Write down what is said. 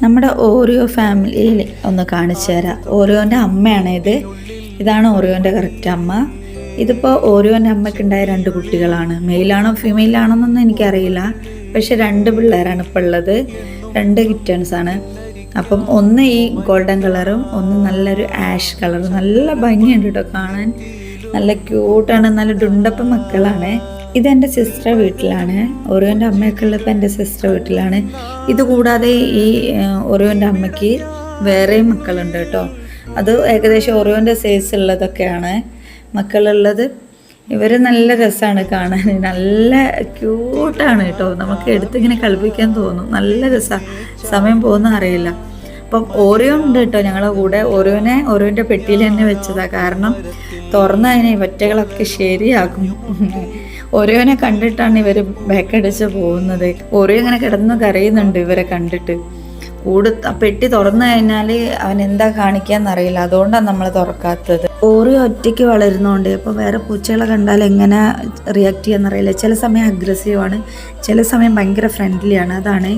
നമ്മുടെ ഓറിയോ ഫാമിലിയിൽ ഒന്ന് കാണിച്ചു തരാം. ഓറിയോൻ്റെ അമ്മയാണ് ഇത്. ഇതാണ് ഓറിയോൻ്റെ കറക്റ്റ് അമ്മ. ഇതിപ്പോൾ ഓറിയോൻ്റെ അമ്മയ്ക്കുണ്ടായ 2 കുട്ടികളാണ്. മെയിലാണോ ഫീമെയിലാണോ എന്നൊന്നും എനിക്കറിയില്ല. പക്ഷെ 2 പിള്ളേരാണ് ഇപ്പോൾ ഉള്ളത്. 2 കിറ്റൺസാണ്. അപ്പം ഒന്ന് ഈ ഗോൾഡൻ കളറും ഒന്ന് നല്ലൊരു ആഷ് കളറും. നല്ല ഭംഗിയുണ്ട് കേട്ടോ കാണാൻ. നല്ല ക്യൂട്ടാണ്. നല്ല ഡുണ്ടപ്പ മക്കളാണ്. ഇതെൻ്റെ സിസ്റ്റർ വീട്ടിലാണ്. ഓറിയോൻ്റെ അമ്മയൊക്കെ ഉള്ളപ്പോൾ എൻ്റെ സിസ്റ്റർ വീട്ടിലാണ്. ഇതുകൂടാതെ ഈ ഓറിയോൻ്റെ അമ്മയ്ക്ക് വേറെയും മക്കളുണ്ട് കേട്ടോ. അത് ഏകദേശം ഓറിയോൻ്റെ സൈസ് ഉള്ളതൊക്കെയാണ് മക്കളുള്ളത്. ഇവർ നല്ല രസമാണ് കാണാൻ. നല്ല ക്യൂട്ടാണ് കേട്ടോ. നമുക്ക് എടുത്തിങ്ങനെ കളിപ്പിക്കാൻ തോന്നും. നല്ല രസമാണ്. സമയം പോകുന്ന അറിയില്ല. അപ്പം ഓറിയോ ഉണ്ട് കേട്ടോ ഞങ്ങളുടെ കൂടെ. ഓറിയോൻ്റെ പെട്ടിയിൽ തന്നെ വെച്ചതാണ്. കാരണം തുറന്ന് അതിനെ ഇവറ്റകളൊക്കെ ശരിയാക്കും. ഓറിയോനെ കണ്ടിട്ടാണ് ഇവർ ബാക്കടിച്ച് പോകുന്നത്. ഓറിയോ ഇങ്ങനെ കിടന്ന് കരയുന്നുണ്ട് ഇവരെ കണ്ടിട്ട്. പെട്ടി തുറന്നു കഴിഞ്ഞാൽ അവൻ എന്താ കാണിക്കാന്നറിയില്ല. അതുകൊണ്ടാണ് നമ്മൾ തുറക്കാത്തത്. ഓറിയോ ഒറ്റയ്ക്ക് വളരുന്നതുകൊണ്ട് ഇപ്പോൾ വേറെ പൂച്ചകളെ കണ്ടാൽ എങ്ങനെ റിയാക്ട് ചെയ്യാന്നറിയില്ല. ചില സമയം അഗ്രസീവാണ്, ചില സമയം ഭയങ്കര ഫ്രണ്ട്ലിയാണ്. അതാണ്